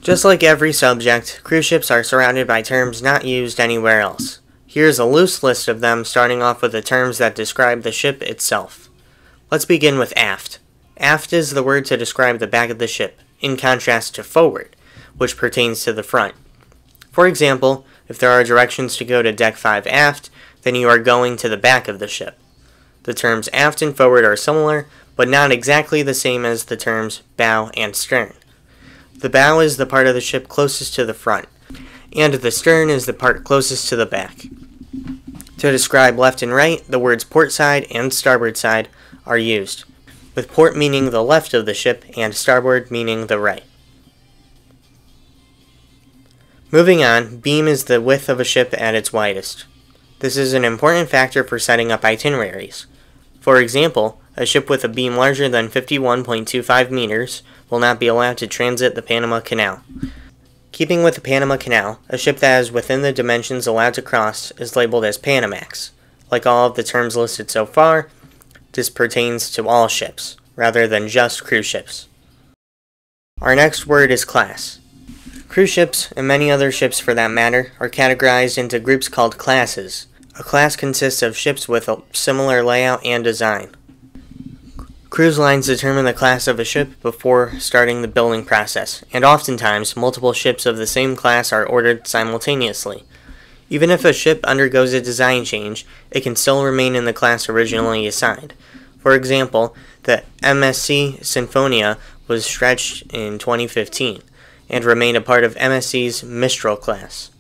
Just like every subject, cruise ships are surrounded by terms not used anywhere else. Here's a loose list of them, starting off with the terms that describe the ship itself. Let's begin with aft. Aft is the word to describe the back of the ship, in contrast to forward, which pertains to the front. For example, if there are directions to go to deck 5 aft, then you are going to the back of the ship. The terms aft and forward are similar, but not exactly the same as the terms bow and stern. The bow is the part of the ship closest to the front, and the stern is the part closest to the back. To describe left and right, the words port side and starboard side are used, with port meaning the left of the ship and starboard meaning the right. Moving on, beam is the width of a ship at its widest. This is an important factor for setting up itineraries. For example, a ship with a beam larger than 51.25 meters will not be allowed to transit the Panama Canal. Keeping with the Panama Canal, a ship that is within the dimensions allowed to cross is labeled as Panamax. Like all of the terms listed so far, this pertains to all ships, rather than just cruise ships. Our next word is class. Cruise ships, and many other ships for that matter, are categorized into groups called classes. A class consists of ships with a similar layout and design. Cruise lines determine the class of a ship before starting the building process, and oftentimes multiple ships of the same class are ordered simultaneously. Even if a ship undergoes a design change, it can still remain in the class originally assigned. For example, the MSC Sinfonia was stretched in 2015 and remained a part of MSC's Mistral-class.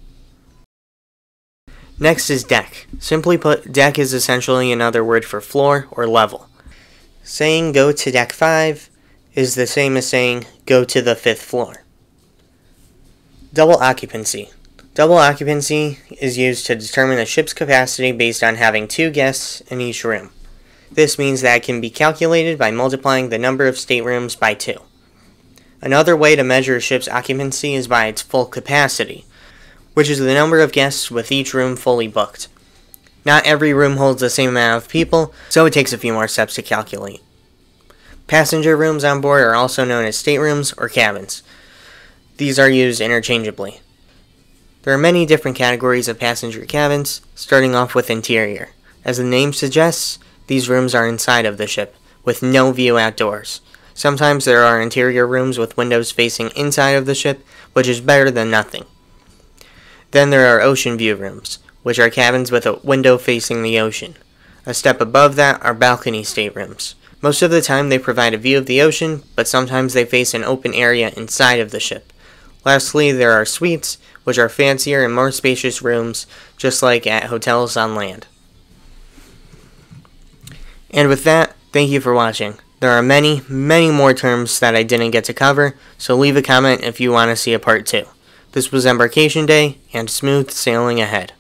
Next is deck. Simply put, deck is essentially another word for floor or level. Saying go to deck 5 is the same as saying go to the 5th floor. Double occupancy. Double occupancy is used to determine a ship's capacity based on having 2 guests in each room. This means that it can be calculated by multiplying the number of staterooms by 2. Another way to measure a ship's occupancy is by its full capacity, which is the number of guests with each room fully booked. Not every room holds the same amount of people, so it takes a few more steps to calculate. Passenger rooms on board are also known as staterooms or cabins. These are used interchangeably. There are many different categories of passenger cabins, starting off with interior. As the name suggests, these rooms are inside of the ship, with no view outdoors. Sometimes there are interior rooms with windows facing inside of the ship, which is better than nothing. Then there are ocean view rooms, which are cabins with a window facing the ocean. A step above that are balcony staterooms. Most of the time they provide a view of the ocean, but sometimes they face an open area inside of the ship. Lastly, there are suites, which are fancier and more spacious rooms, just like at hotels on land. And with that, thank you for watching. There are many, many more terms that I didn't get to cover, so leave a comment if you want to see a part 2. This was Embarkation Day, and smooth sailing ahead.